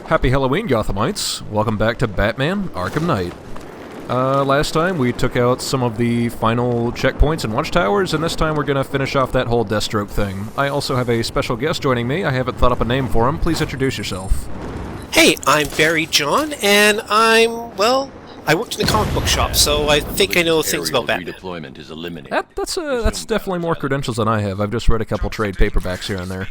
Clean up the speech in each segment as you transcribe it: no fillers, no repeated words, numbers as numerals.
Happy Halloween, Gothamites! Welcome back to Batman Arkham Knight. Last time we took out some of the final checkpoints and watchtowers, and this time we're gonna finish off that whole Deathstroke thing. I also have a special guest joining me. I haven't thought up a name for him. Please introduce yourself. Hey, I'm berryjon, and I worked in the comic book shop, so I think I know things about Batman. Redeployment is eliminated. That's definitely more credentials than I have. I've just read a couple trade paperbacks here and there.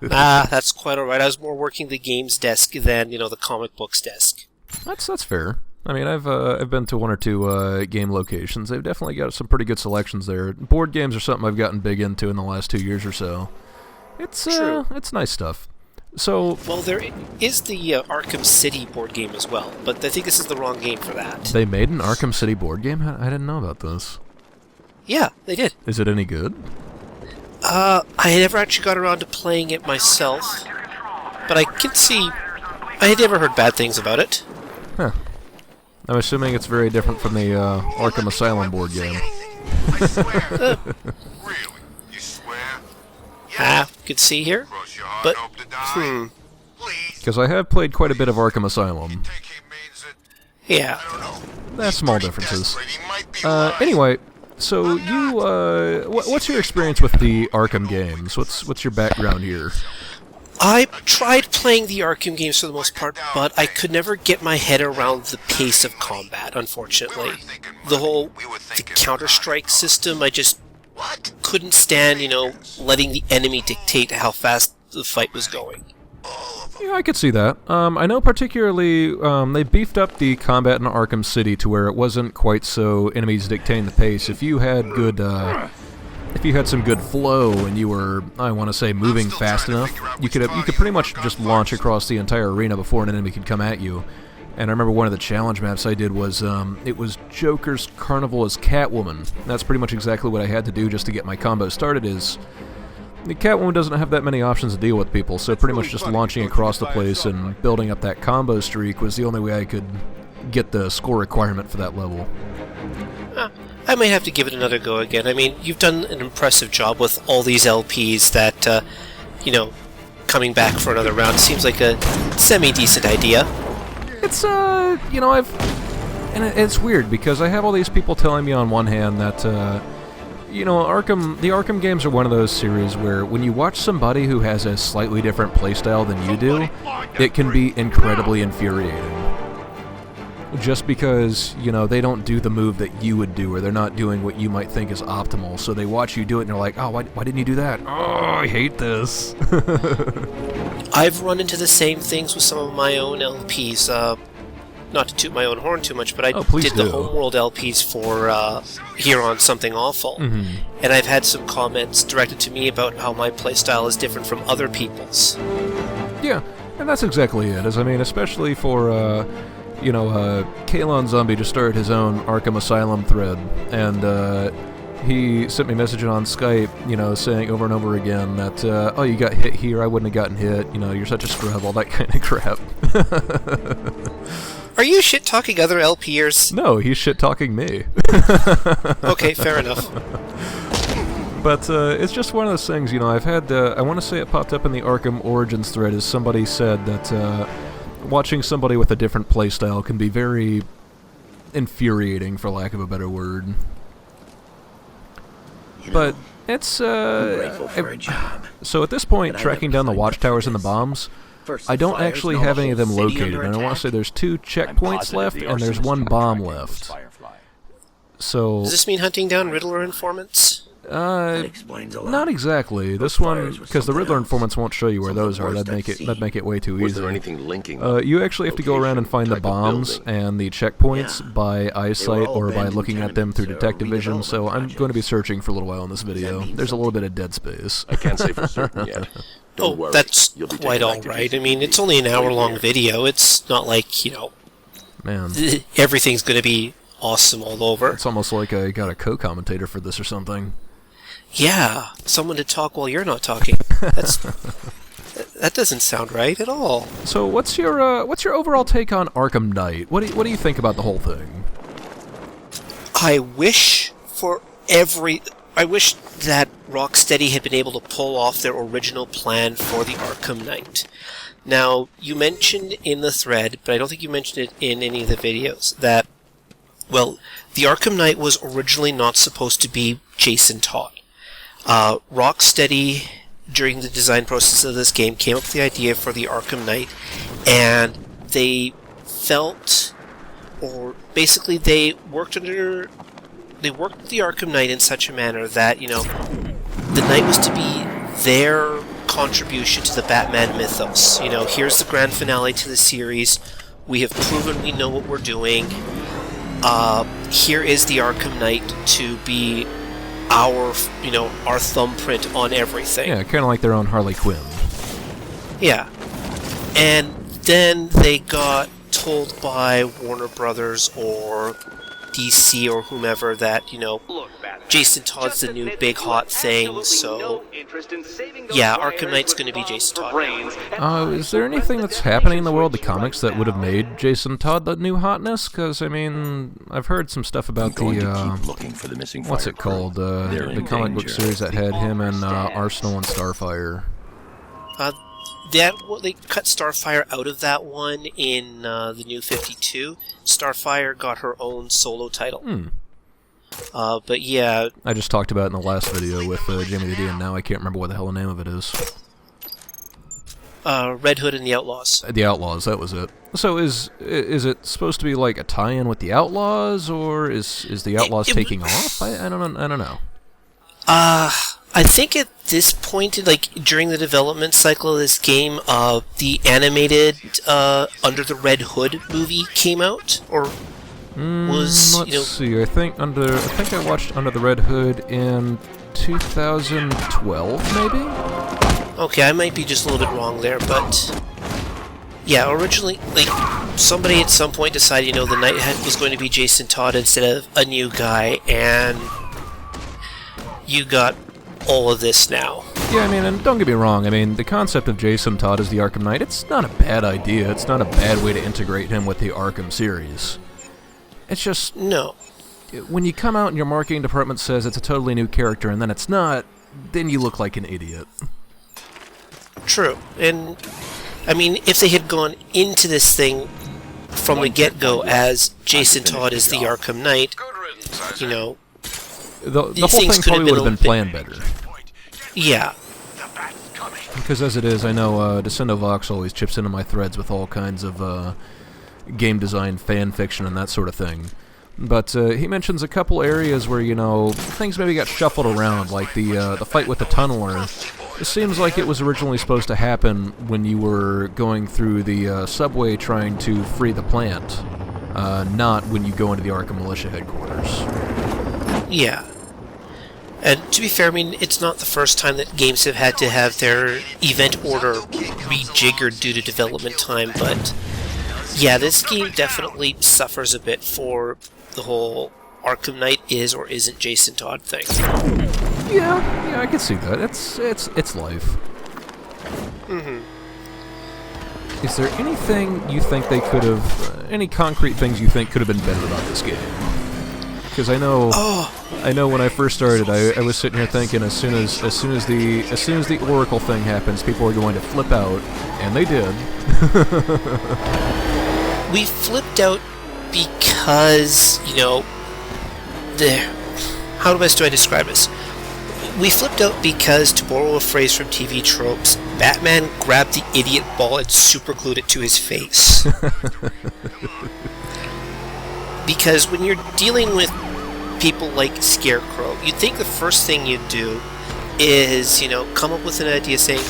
That's quite alright. I was more working the games desk than, the comic books desk. That's fair. I mean, I've been to one or two game locations. They've definitely got some pretty good selections there. Board games are something I've gotten big into in the last 2 years or so. It's nice stuff. So, well, there is the Arkham City board game as well, but I think this is the wrong game for that. They made an Arkham City board game? I didn't know about this. Yeah, they did. Is it any good? I never actually got around to playing it myself, but I can see... I had never heard bad things about it. Huh. I'm assuming it's very different from the Arkham Asylum board game. Could see here, but, Because I have played quite a bit of Arkham Asylum. Yeah. Small differences. Anyway, so you, what's your experience with the Arkham games? What's your background here? I tried playing the Arkham games for the most part, but I could never get my head around the pace of combat, unfortunately. The Counter-Strike system, I just couldn't stand, letting the enemy dictate how fast the fight was going. Yeah, I could see that. I know particularly they beefed up the combat in Arkham City to where it wasn't quite so enemies dictating the pace. If you had good, if you had some good flow and you were, I want to say, moving fast enough, you could pretty much just launch across the entire arena before an enemy could come at you. And I remember one of the challenge maps I did was, it was Joker's Carnival as Catwoman. That's pretty much exactly what I had to do just to get my combo started is... The Catwoman doesn't have that many options to deal with people, so pretty much just launching across the place and building up that combo streak was the only way I could get the score requirement for that level. I might have to give it another go again. I mean, you've done an impressive job with all these LPs that, coming back for another round seems like a semi-decent idea. It's, it's weird, because I have all these people telling me on one hand that, the Arkham games are one of those series where when you watch somebody who has a slightly different playstyle than you do, it can be incredibly infuriating. Just because, they don't do the move that you would do, or they're not doing what you might think is optimal, so they watch you do it and they're like, oh, why didn't you do that? Oh, I hate this. I've run into the same things with some of my own LPs. Not to toot my own horn too much, but I did the Homeworld LPs for here on Something Awful. Mm-hmm. And I've had some comments directed to me about how my playstyle is different from other people's. Yeah, and that's exactly it. Especially for, Kalon Zombie just started his own Arkham Asylum thread, and he sent me a message on Skype, saying over and over again that, oh, you got hit here, I wouldn't have gotten hit, you're such a scrub, all that kind of crap. Are you shit-talking other LPers? No, he's shit-talking me. Okay, fair enough. But it's just one of those things, I've had, I want to say it popped up in the Arkham Origins thread, as somebody said that watching somebody with a different playstyle can be very infuriating, for lack of a better word. But it's, so at this point, tracking down the watchtowers and the bombs, I don't actually have any of them located, and I want to say there's 2 checkpoints left, and there's 1 bomb left. So... Does this mean hunting down Riddler informants? Not exactly. This one, because the Riddler informants won't show you where those are. That'd make it way too easy. Was there anything linking? You actually have to go around and find the bombs and the checkpoints by eyesight or by looking at them through detective vision. So I'm going to be searching for a little while in this video. There's a little bit of dead space. I can't say for certain yet. Oh, that's quite alright. It's only an hour-long video. It's not like, Man, everything's going to be awesome all over. It's almost like I got a co-commentator for this or something. Yeah, someone to talk while you're not talking. That doesn't sound right at all. So, what's your overall take on Arkham Knight? What do you think about the whole thing? I wish for every I wish that Rocksteady had been able to pull off their original plan for the Arkham Knight. Now, you mentioned in the thread, but I don't think you mentioned it in any of the videos, that, well, the Arkham Knight was originally not supposed to be Jason Todd. Rocksteady, during the design process of this game, came up with the idea for the Arkham Knight, and they felt, or basically they worked with the Arkham Knight in such a manner that, you know, the Knight was to be their contribution to the Batman mythos. You know, here's the grand finale to the series. We have proven we know what we're doing. Here is the Arkham Knight to be our thumbprint on everything. Yeah, kind of like their own Harley Quinn. Yeah. And then they got told by Warner Brothers or DC or whomever that, you know, Jason Todd's the new big hot thing, so yeah, Arkham Knight's going to be Jason Todd. Is there anything that's happening in the world of comics that would have made Jason Todd the new hotness? Because, I mean, I've heard some stuff about what's it called? The comic book series that had him and Arsenal and Starfire. They cut Starfire out of that one in the New 52. Starfire got her own solo title. But yeah... I just talked about it in the last video with Jamie the D, and now I can't remember what the hell the name of it is. Red Hood and the Outlaws. The Outlaws, that was it. So is it supposed to be like a tie-in with the Outlaws, or is the Outlaws taking off? I don't know. I think at this point, like during the development cycle of this game, the animated Under the Red Hood movie came out, or was let's see. I think I watched Under the Red Hood in 2012, maybe. Okay, I might be just a little bit wrong there, but yeah, originally, like somebody at some point decided, you know, the Knight was going to be Jason Todd instead of a new guy, and you got all of this now. Yeah, I mean, and don't get me wrong, I mean, the concept of Jason Todd as the Arkham Knight, it's not a bad idea, it's not a bad way to integrate him with the Arkham series. It's just... No. When you come out and your marketing department says it's a totally new character and then it's not, then you look like an idiot. True. And, I mean, if they had gone into this thing from the get-go as Jason Todd is the Arkham Knight, you know... The whole thing probably would have been planned better. Yeah. Because as it is, I know Descendo Vox always chips into my threads with all kinds of game design fan fiction and that sort of thing. But he mentions a couple areas where, you know, things maybe got shuffled around, like the fight with the Tunneler. It seems like it was originally supposed to happen when you were going through the subway trying to free the plant, not when you go into the Arkham Militia headquarters. Yeah. And to be fair, I mean, it's not the first time that games have had to have their event order rejiggered due to development time, but yeah, this game definitely suffers a bit for the whole Arkham Knight is or isn't Jason Todd thing. Yeah, I can see that. It's life. Is there anything you think they could have, any concrete things you think could have been better about this game? Because I know when I first started, I was sitting here thinking as soon as the Oracle thing happens, people are going to flip out, and they did. We flipped out because, you know, how best do I describe this? We flipped out because, to borrow a phrase from TV tropes, Batman grabbed the idiot ball and superglued it to his face. Because when you're dealing with people like Scarecrow, you'd think the first thing you'd do is, you know, come up with an idea saying,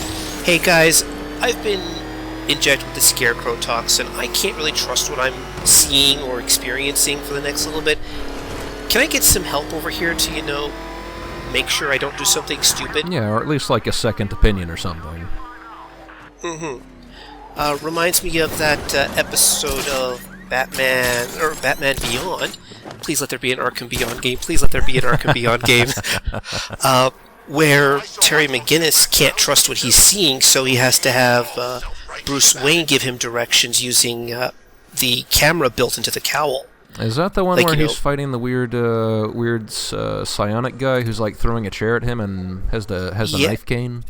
hey guys, I've been injected with the Scarecrow toxin. I can't really trust what I'm seeing or experiencing for the next little bit. Can I get some help over here to, you know, make sure I don't do something stupid? Yeah, or at least like a second opinion or something. Reminds me of that episode of Batman Beyond. Please let there be an Arkham Beyond game. Please let there be an Arkham Beyond game. Where Terry McGinnis can't trust what he's seeing, so he has to have Bruce Wayne give him directions using the camera built into the cowl. Is that the one like, where you he's know, fighting the weird psionic guy who's like throwing a chair at him and has the knife cane?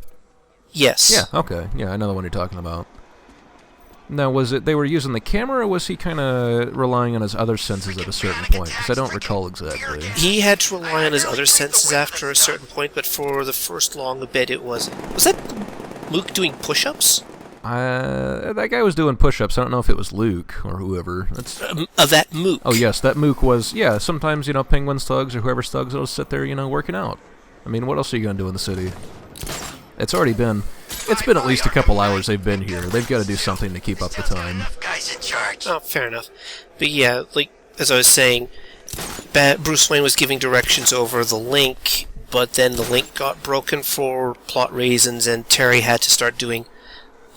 Yes. Yeah. Okay. Yeah, I know the one you're talking about. Now, was it they were using the camera, or was he kind of relying on his other senses at a certain point? Because I don't recall exactly. He had to rely on his other senses after a certain point, but for the first long bit, it was that Luke doing push-ups? That guy was doing push-ups. I don't know if it was Luke or whoever. That's... that Mook. Oh, yes, that Mook was... Yeah, sometimes, Penguin Stugs or whoever Stugs will sit there, working out. I mean, what else are you going to do in the city? It's already been... It's been at least a couple hours they've been here. They've got to do something to keep up the time. Oh, fair enough. But yeah, like, as I was saying, Bruce Wayne was giving directions over the link, but then the link got broken for plot reasons, and Terry had to start doing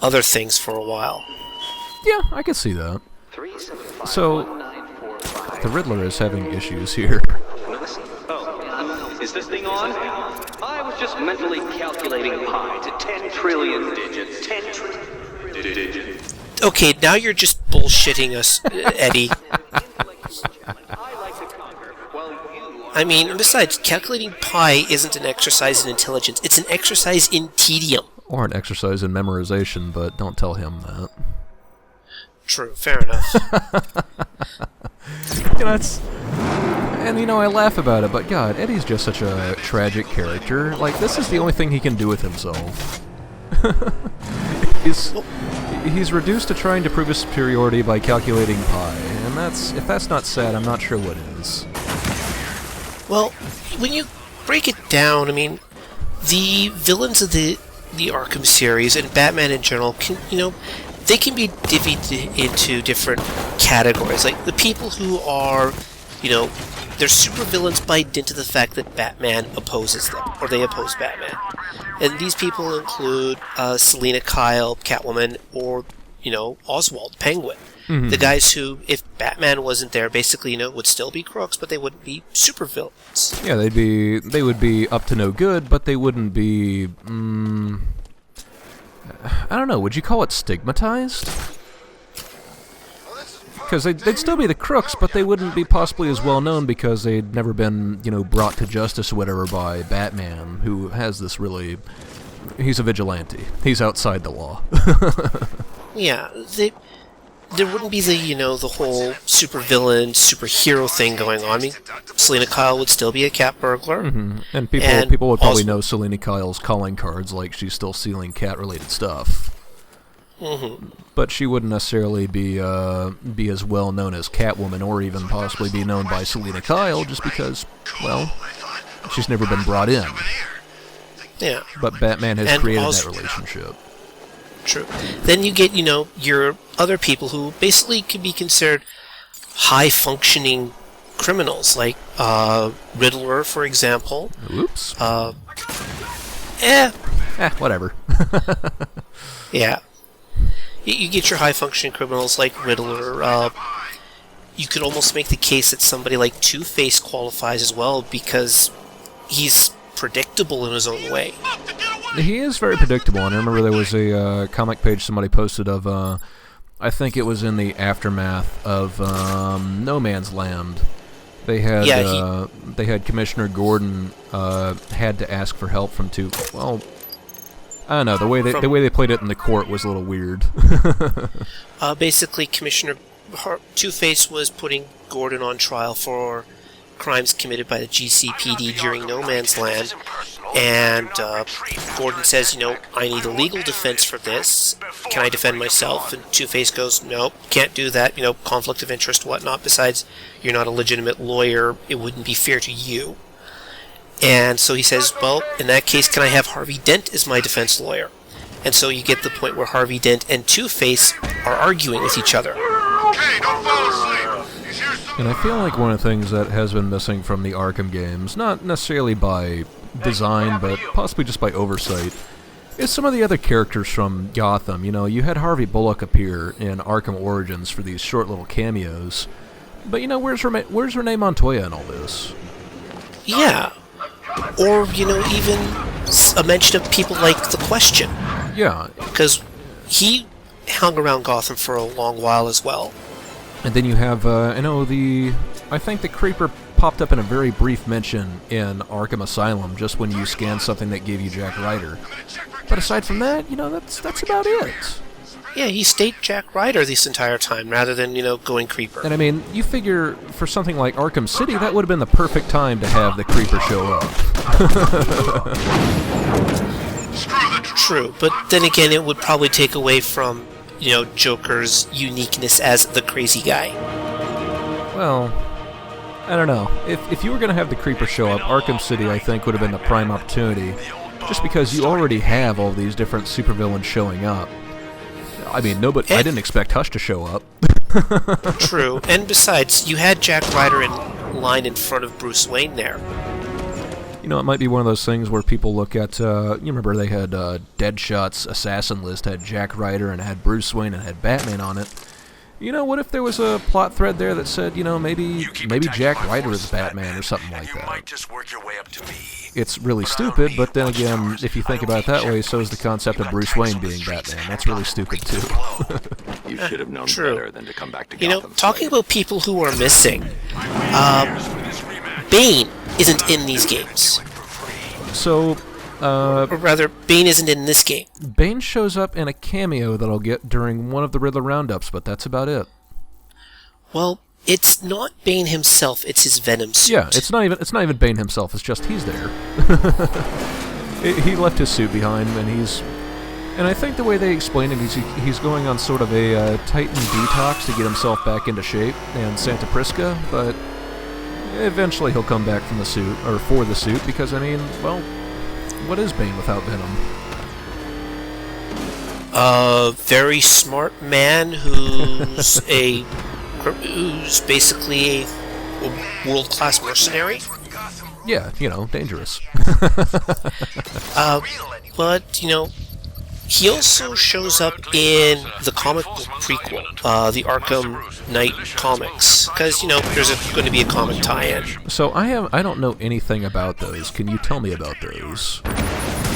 other things for a while. Yeah, I can see that. So, the Riddler is having issues here. Oh, is this thing on? I was just mentally calculating pi to 10 trillion digits. 10 trillion digits. Okay, now you're just bullshitting us, Eddie. I mean, besides, calculating pi isn't an exercise in intelligence. It's an exercise in tedium. Or an exercise in memorization, but don't tell him that. True, fair enough. It's... And, I laugh about it, but God, Eddie's just such a tragic character. Like, this is the only thing he can do with himself. He's reduced to trying to prove his superiority by calculating pi, and if that's not sad, I'm not sure what is. Well, when you break it down, I mean, the villains of the Arkham series and Batman in general can, they can be divvied into different categories. Like, the people who are, they're supervillains by dint of the fact that Batman opposes them, or they oppose Batman. And these people include Selina Kyle, Catwoman, or, Oswald, Penguin. Mm-hmm. The guys who, if Batman wasn't there, basically, would still be crooks, but they wouldn't be supervillains. Yeah, they would be up to no good, but they wouldn't be, I don't know, would you call it stigmatized? Because they'd still be the crooks, but they wouldn't be possibly as well known because they'd never been, brought to justice or whatever by Batman, who has this really... He's a vigilante. He's outside the law. Yeah, there wouldn't be the whole supervillain, superhero thing going on. I mean, Selina Kyle would still be a cat burglar. Mm-hmm. And people would probably know Selina Kyle's calling cards, like she's still stealing cat-related stuff. Mm-hmm. But she wouldn't necessarily be as well known as Catwoman, or even possibly be known by Selina Kyle, just because, well, she's never been brought in. Yeah. But Batman has created that relationship. True. Then you get, your other people who basically could be considered high-functioning criminals, like Riddler, for example. Oops. Whatever. Yeah. You get your high-functioning criminals like Riddler. You could almost make the case that somebody like Two-Face qualifies as well because he's predictable in his own way. He is very predictable, and I remember there was a comic page somebody posted of, I think it was in the aftermath of No Man's Land. They had Commissioner Gordon had to ask for help from I don't know, the way they played it in the court was a little weird. Basically, Commissioner Two-Face was putting Gordon on trial for crimes committed by the GCPD during No Man's Land, and Gordon says, I need a legal defense for this. Can I defend myself? And Two-Face goes, nope, can't do that, conflict of interest, whatnot. Besides, you're not a legitimate lawyer, it wouldn't be fair to you. And so he says, well, in that case, can I have Harvey Dent as my defense lawyer? And so you get the point where Harvey Dent and Two-Face are arguing with each other. Okay, don't fall asleep. And I feel like one of the things that has been missing from the Arkham games, not necessarily by design, but possibly just by oversight, is some of the other characters from Gotham. You had Harvey Bullock appear in Arkham Origins for these short little cameos, but where's Renee Montoya in all this? Yeah. Or, even a mention of people like The Question. Yeah. Because he hung around Gotham for a long while as well. And then you have, I think the Creeper popped up in a very brief mention in Arkham Asylum, just when you scanned something that gave you Jack Ryder. But aside from that, that's about it. Yeah, he stayed Jack Ryder this entire time, rather than, going Creeper. And I mean, you figure, for something like Arkham City, that would have been the perfect time to have the Creeper show up. True, but then again, it would probably take away from, Joker's uniqueness as the crazy guy. Well, I don't know. If you were going to have the Creeper show up, Arkham City, I think, would have been the prime opportunity, just because you already have all these different supervillains showing up. I mean, I didn't expect Hush to show up. True, and besides, you had Jack Ryder in line in front of Bruce Wayne there. It might be one of those things where people look at, you remember they had Deadshot's assassin list, had Jack Ryder and had Bruce Wayne and had Batman on it. What if there was a plot thread there that said, maybe Jack Ryder is Batman or something like that? It's really stupid, but then again, if you think about it that way, so is the concept of Bruce Wayne being Batman. That's really stupid, too. You should have known True. better than to come back to Gotham. Talking about people who are missing, Bane isn't in these games. So, or rather, Bane isn't in this game. Bane shows up in a cameo that I'll get during one of the Riddler roundups, but that's about it. Well, it's not Bane himself, it's his Venom suit. Yeah, it's not even Bane himself, it's just he's there. He left his suit behind, and I think the way they explain it is he's going on sort of a Titan detox to get himself back into shape and Santa Prisca, but eventually he'll come back from the suit, or for the suit, because, what is Bane without Venom? A very smart man who's who's basically a world-class mercenary. Yeah, dangerous. But, he also shows up in the comic book prequel, the Arkham Knight comics, because, there's going to be a comic tie-in. So I don't know anything about those. Can you tell me about those?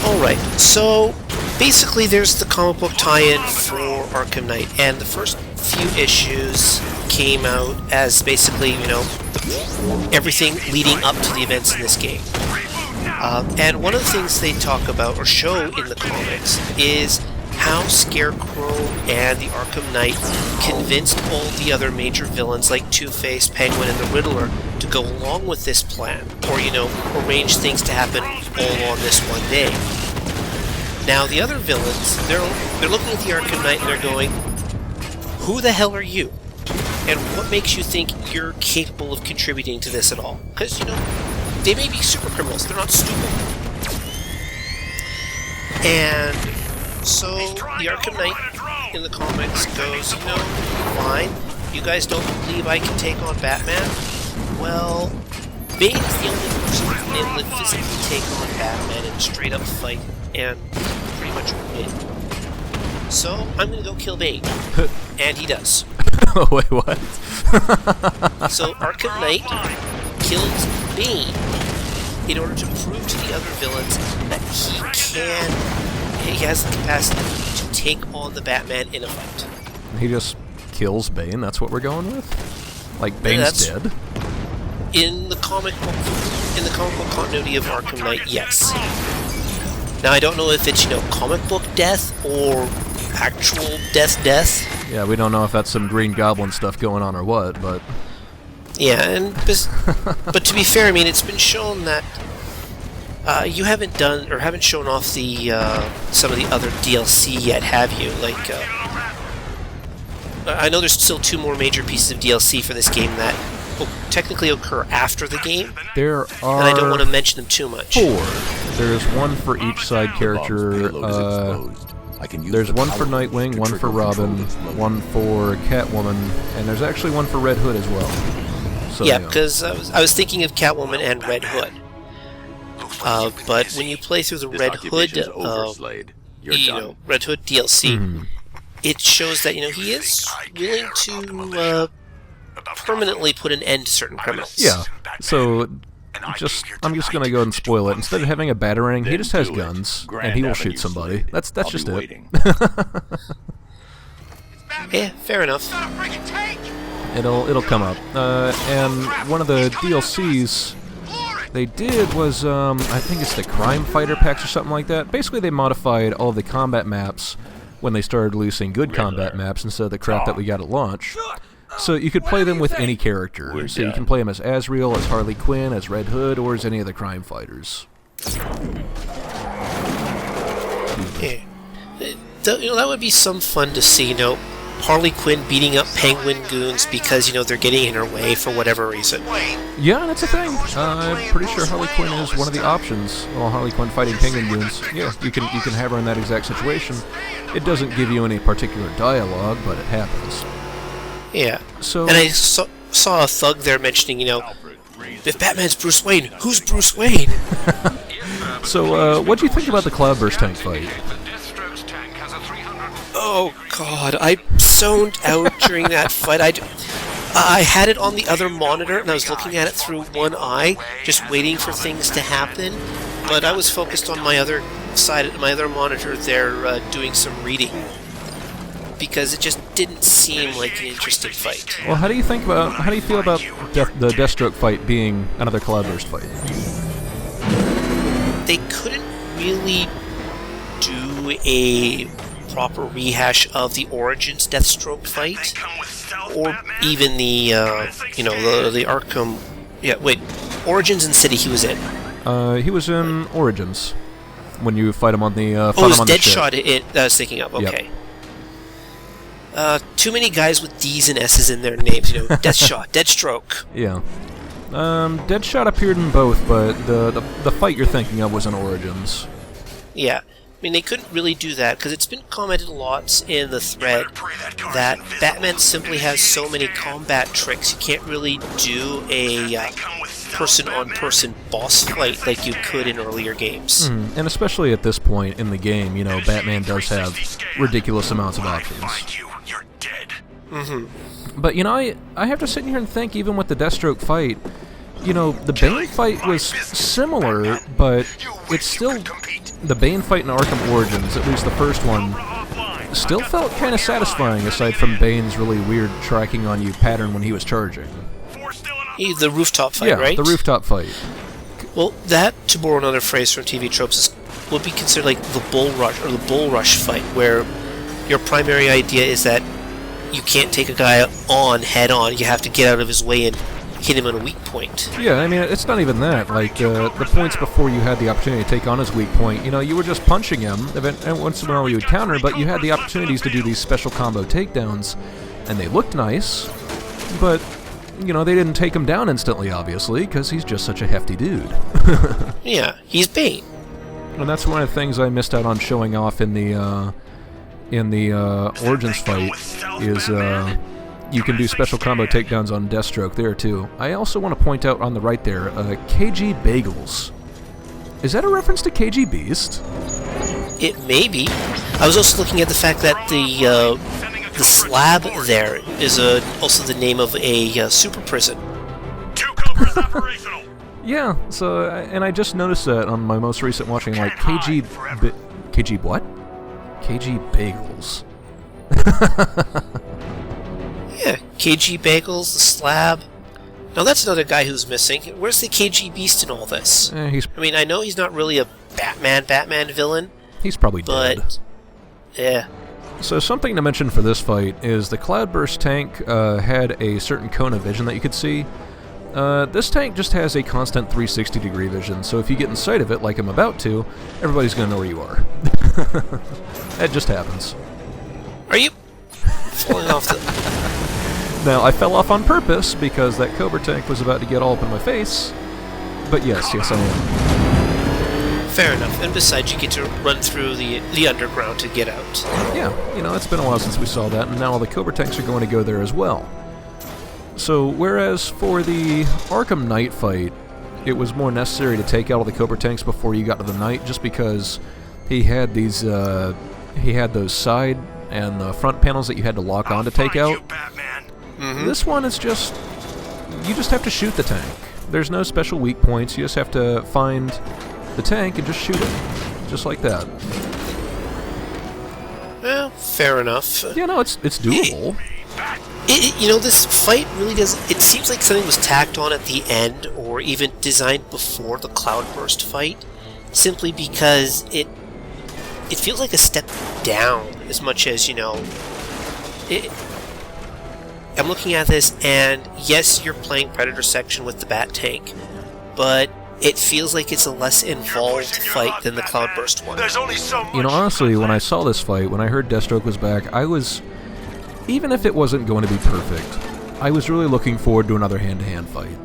Alright, so basically there's the comic book tie-in for Arkham Knight, and the first few issues came out as basically, everything leading up to the events in this game. And one of the things they talk about, or show in the comics, is how Scarecrow and the Arkham Knight convinced all the other major villains like Two-Face, Penguin, and the Riddler to go along with this plan, or, arrange things to happen all on this one day. Now, the other villains, they're looking at the Arkham Knight and they're going, who the hell are you? And what makes you think you're capable of contributing to this at all? Because, they may be super criminals, they're not stupid. And so the Arkham Knight in the comics goes, fine, you guys don't believe I can take on Batman? Well, Bane is the only person who can be able to physically take on Batman in a straight up fight and pretty much win. So I'm gonna go kill Bane. And he does. Wait, what? So Arkham Knight kills Bane in order to prove to the other villains that he has the capacity to take on the Batman in a fight. He just kills Bane, that's what we're going with? Like, Bane's dead? In the comic book continuity of Arkham Knight, yes. Now I don't know if it's, comic book death or actual death. Yeah, we don't know if that's some Green Goblin stuff going on or what, but... Yeah, but to be fair, it's been shown that you haven't shown off the some of the other DLC yet, have you? Like, I know there's still 2 more major pieces of DLC for this game that will technically occur after the game. There are... And I don't want to mention them too much. 4. There's one for each side character. There's one for Nightwing, one for Robin, one for Catwoman, and there's actually one for Red Hood as well. So, yeah, because I was thinking of Catwoman and Red Hood. But when you play through the Red Hood, Red Hood DLC, it shows that he is willing to permanently put an end to certain criminals. Yeah. So I'm just gonna go ahead and spoil it. Instead of having a batarang, he just has guns, and he will shoot somebody. That's just it. Yeah, fair enough. it'll come up. And one of the DLCs they did was, I think it's the Crime Fighter packs or something like that. Basically, they modified all of the combat maps when they started releasing good combat maps instead of the crap that we got at launch. So you could play them with any character. So you can play them as Azrael, as Harley Quinn, as Red Hood, or as any of the crime fighters. Yeah. That would be some fun to see, Harley Quinn beating up Penguin goons because, they're getting in her way for whatever reason. Yeah, that's a thing. I'm pretty sure Harley Quinn is one of the options. Well, Harley Quinn fighting Penguin goons. Yeah, you can have her in that exact situation. It doesn't give you any particular dialogue, but it happens. Yeah. So, and I saw a thug there mentioning, if Batman's Bruce Wayne, who's Bruce Wayne? So, what do you think about the Cloudburst tank fight? Oh God, I zoned out during that fight. I had it on the other monitor, and I was looking at it through one eye, just waiting for things to happen. But I was focused on my other side, my other monitor there, doing some reading. Because it just didn't seem like an interesting fight. Well, how do you feel about the Deathstroke fight being another Cloudburst fight? They couldn't really do a proper rehash of the Origins Deathstroke fight, or even the the Arkham. Yeah, wait, Origins and City he was in. He was in Origins when you fight him on the. It was Deadshot. I was thinking of. Okay. Yep. Too many guys with D's and S's in their names, Deathshot, Deathstroke. Yeah. Deadshot appeared in both, but the fight you're thinking of was in Origins. Yeah. I mean, they couldn't really do that, because it's been commented a lot in the thread that Batman simply has so many combat tricks, you can't really do a person-on-person boss fight like you could in earlier games. And especially at this point in the game, Batman does have ridiculous amounts of options. But, I have to sit here and think, even with the Deathstroke fight, the Bane fight was similar, but it's still... The Bane fight in Arkham Origins, at least the first one, still felt kind of satisfying, aside from Bane's really weird tracking on you pattern when he was charging. The rooftop fight, right? Yeah, the rooftop fight. Well, that, to borrow another phrase from TV tropes, would be considered like the bull rush, or the bull rush fight, where your primary idea is that you can't take a guy on head-on, you have to get out of his way and hit him on a weak point. Yeah, I mean, it's not even that. Like, the points before you had the opportunity to take on his weak point, you were just punching him, and once in a while you would counter, but you had the opportunities to do these special combo takedowns, and they looked nice, but, they didn't take him down instantly, obviously, because he's just such a hefty dude. Yeah, he's Bane. And that's one of the things I missed out on showing off in the Origins fight, is, you can do special combo takedowns on Deathstroke there, too. I also want to point out on the right there, KG Bagels. Is that a reference to KG Beast? It may be. I was also looking at the fact that the slab there is also the name of a super prison. Yeah, so, and I just noticed that on my most recent watching, like, KG what? KG Bagels. Yeah, KG Bagels, the slab. Now that's another guy who's missing. Where's the KG Beast in all this? I mean, I know he's not really a Batman villain. He's probably dead. But, yeah. So something to mention for this fight is the Cloudburst tank had a certain cone of vision that you could see. This tank just has a constant 360-degree vision, so if you get in sight of it, like I'm about to, everybody's going to know where you are. That just happens. Are you falling off the... Now, I fell off on purpose because that Cobra tank was about to get all up in my face. But yes, I am. Fair enough. And besides, you get to run through the underground to get out. Yeah, it's been a while since we saw that, and now all the Cobra tanks are going to go there as well. So, whereas for the Arkham Knight fight, it was more necessary to take out all the Cobra tanks before you got to the Knight, just because he had these, he had those side and the front panels that you had to lock on to take out. This one is just, you just have to shoot the tank. There's no special weak points, you just have to find the tank and just shoot it. Just like that. Well, fair enough. Yeah, no, it's doable. You know, this fight really does. It seems like something was tacked on at the end, or even designed before the Cloudburst fight, simply because it feels like a step down as much as, you know. I'm looking at this, and yes, you're playing Predator section with the Bat Tank, but it feels like it's a less involved fight than the Cloudburst one. There's only so much. You know, honestly, when I saw this fight, when I heard Deathstroke was back, I was, even if it wasn't going to be perfect, I was really looking forward to another hand-to-hand fight.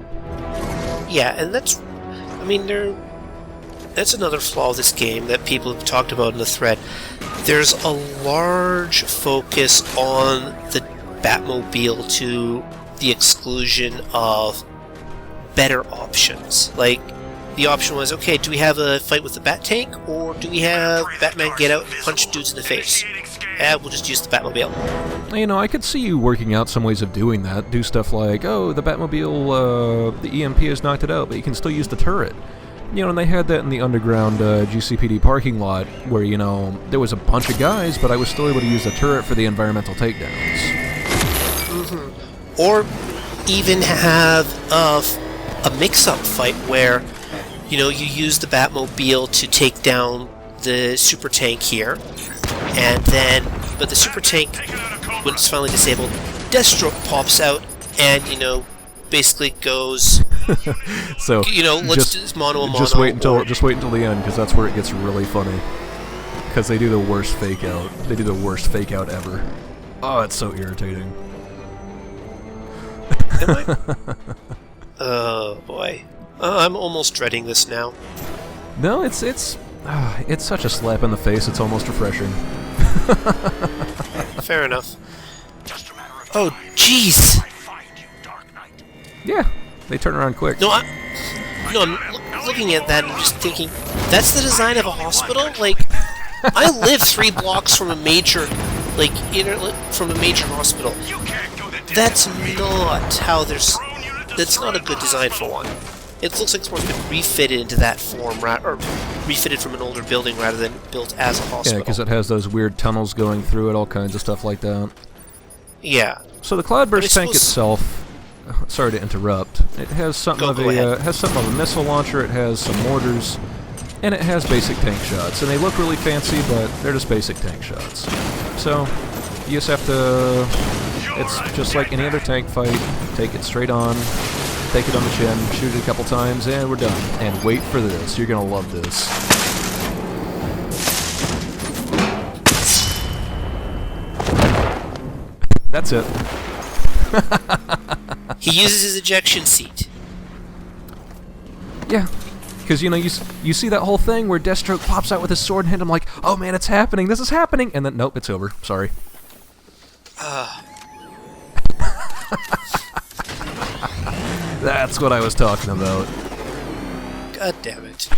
Yeah, and that's, I mean, that's another flaw of this game that people have talked about in the thread. There's a large focus on the Batmobile to the exclusion of better options. Like, the option was, okay, do we have a fight with the Bat Tank, or do we have Batman get out and punch dudes in the face? We'll just use the Batmobile. You know, I could see you working out some ways of doing that. Do stuff like, oh, the Batmobile, the EMP has knocked it out, but you can still use the turret. You know, and they had that in the underground GCPD parking lot, where, you know, there was a bunch of guys, but I was still able to use the turret for the environmental takedowns. Or even have a mix-up fight where, you know, you use the Batmobile to take down the super tank here, and then, but the super tank, when it's finally disabled, Deathstroke pops out and, you know, basically goes, So, you know, let's do this mono-a-mono. just wait until the end, because that's where it gets really funny. Because they do the worst fake out. They do the worst fake out ever. Oh, it's so irritating. Oh boy, I'm almost dreading this now. No, it's such a slap in the face. It's almost refreshing. Fair enough. Oh jeez. Yeah, they turn around quick. No, I'm looking at that and just thinking, that's the design of a hospital? Like, I live 3 blocks from a major, like, from a major hospital. That's not how there's... That's not a good design for one. It looks like it's more been refitted into that form, or refitted from an older building rather than built as a hospital. Yeah, because it has those weird tunnels going through it, all kinds of stuff like that. Yeah. So the Cloudburst tank itself... Sorry to interrupt. It has something of a missile launcher. It has some mortars, and it has basic tank shots. And they look really fancy, but they're just basic tank shots. So you just have to. It's just like any other tank fight. Take it straight on, take it on the chin, shoot it a couple times, and we're done. And wait for this. You're gonna love this. That's it. He uses his ejection seat. Yeah, because, you know, you see that whole thing where Deathstroke pops out with his sword and hit him like, oh man, it's happening, this is happening, and then, nope, it's over, sorry. That's what I was talking about. God damn it.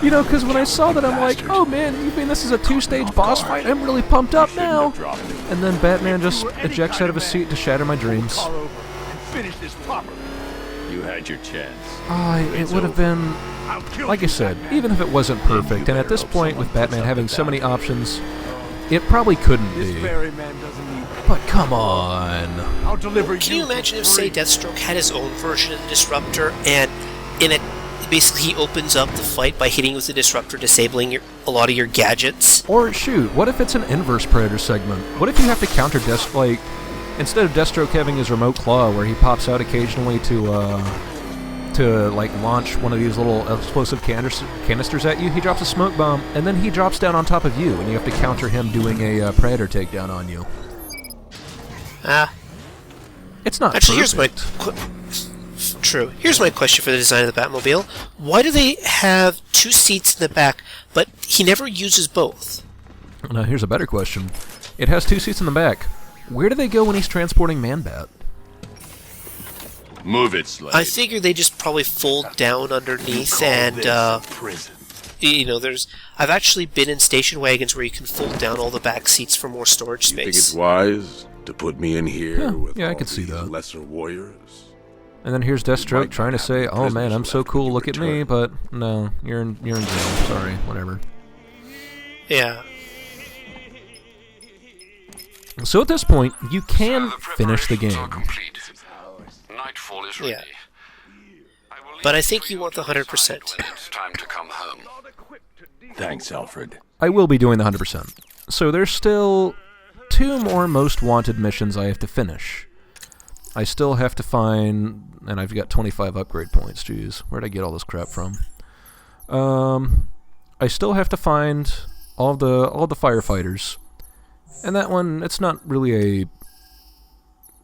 You know, because when I saw that, I'm like, oh man, you mean this is a 2-stage boss fight? I'm really pumped up now! And then Batman just ejects out of his seat to shatter my dreams. You had your chance. It would have been, like I said, even if it wasn't perfect, and at this point, with Batman having so many options, it probably couldn't be. But come on. Can you imagine if, say, Deathstroke had his own version of the Disruptor, and in it, basically he opens up the fight by hitting with the Disruptor, disabling a lot of your gadgets? Or, shoot, what if it's an inverse Predator segment? What if you have to counter like, instead of Deathstroke having his remote claw, where he pops out occasionally to like launch one of these little explosive canisters at you, he drops a smoke bomb, and then he drops down on top of you, and you have to counter him doing a Predator takedown on you. It's not actually perfect. Here's my question for the design of the Batmobile. Why do they have 2 seats in the back, but he never uses both? Now here's a better question. It has 2 seats in the back. Where do they go when he's transporting Man-Bat? Move it, Slade. I figure they just probably fold down underneath, and you know, I've actually been in station wagons where you can fold down all the back seats for more storage space. You think it's wise to put me in here with I all could see these that. lesser warriors? And then here's Deathstroke trying to say, "Oh man, I'm so cool. Look at me," but no, you're in jail. Sorry, whatever. Yeah. So at this point, you can finish the game. Nightfall is Yeah. But I think you want the 100%. It's time to come home. Thanks, Alfred. I will be doing the 100%. So there's still 2 more Most Wanted missions I have to finish. I still have to find, and I've got 25 upgrade points. Jeez, where'd I get all this crap from? I still have to find all the firefighters, and that one, it's not really a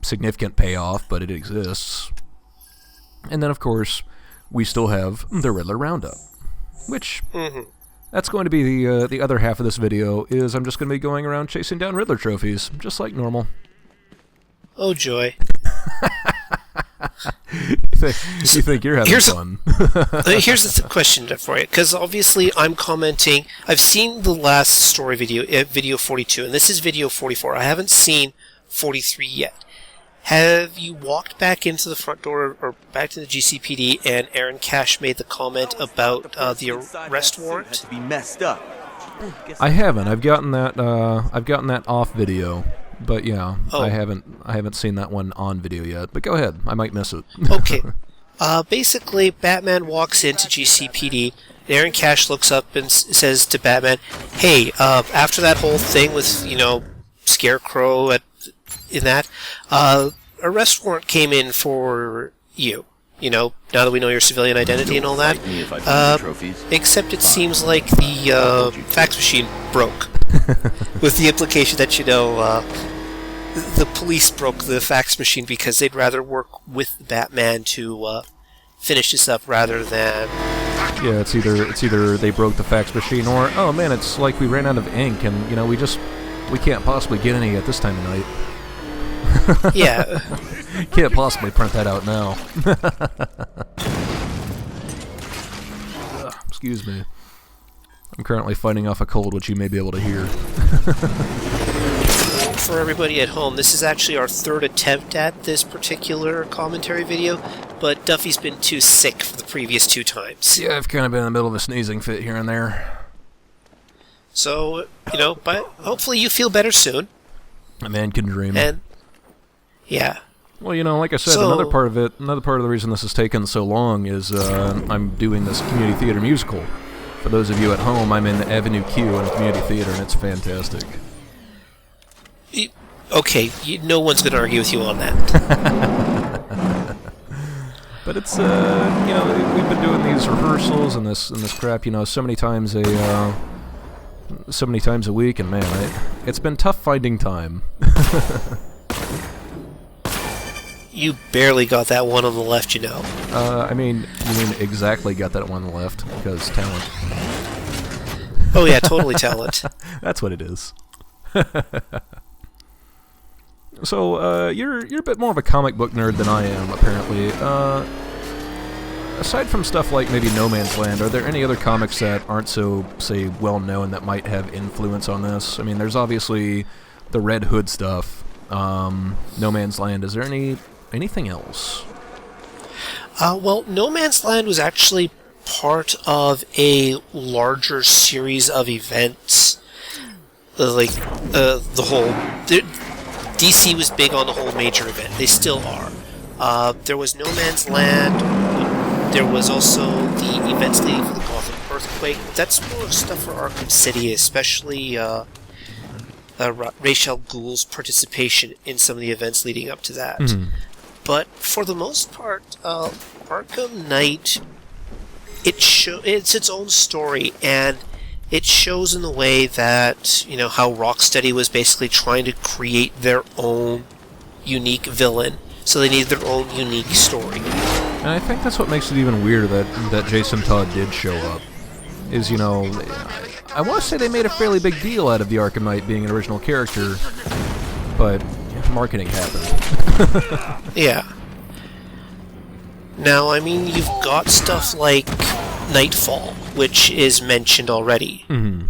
significant payoff, but it exists. And then, of course, we still have the Riddler Roundup, which that's going to be the other half of this video. Is I'm just going to be going around chasing down Riddler trophies, just like normal. Oh joy! you think you're having fun? Here's the question for you, because obviously I'm commenting. I've seen the last story video, video 42, and this is video 44. I haven't seen 43 yet. Have you walked back into the front door or back to the GCPD, and Aaron Cash made the comment about the arrest warrant? I haven't. I've gotten that. I've gotten that off video. But yeah, I haven't seen that one on video yet. But go ahead, I might miss it. Okay. Basically, Batman walks into GCPD. Aaron Cash looks up and says to Batman, "Hey, after that whole thing with Scarecrow in that, arrest warrant came in for you. Now that we know your civilian identity and all that. Except it seems like the fax machine broke." With the implication that, the police broke the fax machine because they'd rather work with Batman to finish this up rather than... Yeah, it's either they broke the fax machine or, oh man, it's like we ran out of ink and, we can't possibly get any at this time of night. Yeah. Can't possibly print that out now. Excuse me. I'm currently fighting off a cold, which you may be able to hear. For everybody at home, this is actually our 3rd attempt at this particular commentary video, but Duffy's been too sick for the previous 2 times. Yeah, I've kind of been in the middle of a sneezing fit here and there. So, but hopefully you feel better soon. A man can dream. And, yeah. Well, like I said, another part of the reason this has taken so long is I'm doing this community theater musical. For those of you at home, I'm in Avenue Q in a community theater, and it's fantastic. Okay, no one's going to argue with you on that. But it's, we've been doing these rehearsals and this crap, so many times a week, and man, it's been tough finding time. You barely got that one on the left, you mean exactly got that one on the left, because talent. Oh yeah, totally talent. That's what it is. So, you're a bit more of a comic book nerd than I am, apparently. Aside from stuff like maybe No Man's Land, are there any other comics that aren't so, say, well-known that might have influence on this? I mean, there's obviously the Red Hood stuff, No Man's Land. Is there anything else? Well, No Man's Land was actually part of a larger series of events. The whole... DC was big on the whole major event. They still are. There was No Man's Land. There was also the events leading for the Gotham earthquake. That's more stuff for Arkham City, especially Ra's al Ghul's participation in some of the events leading up to that. Mm-hmm. But for the most part, Arkham Knight, it's its own story, and it shows in the way that, how Rocksteady was basically trying to create their own unique villain, so they needed their own unique story. And I think that's what makes it even weirder that Jason Todd did show up. Is, I want to say they made a fairly big deal out of the Arkham Knight being an original character, but marketing happened. Yeah. Now, you've got stuff like Nightfall, which is mentioned already. Mm-hmm.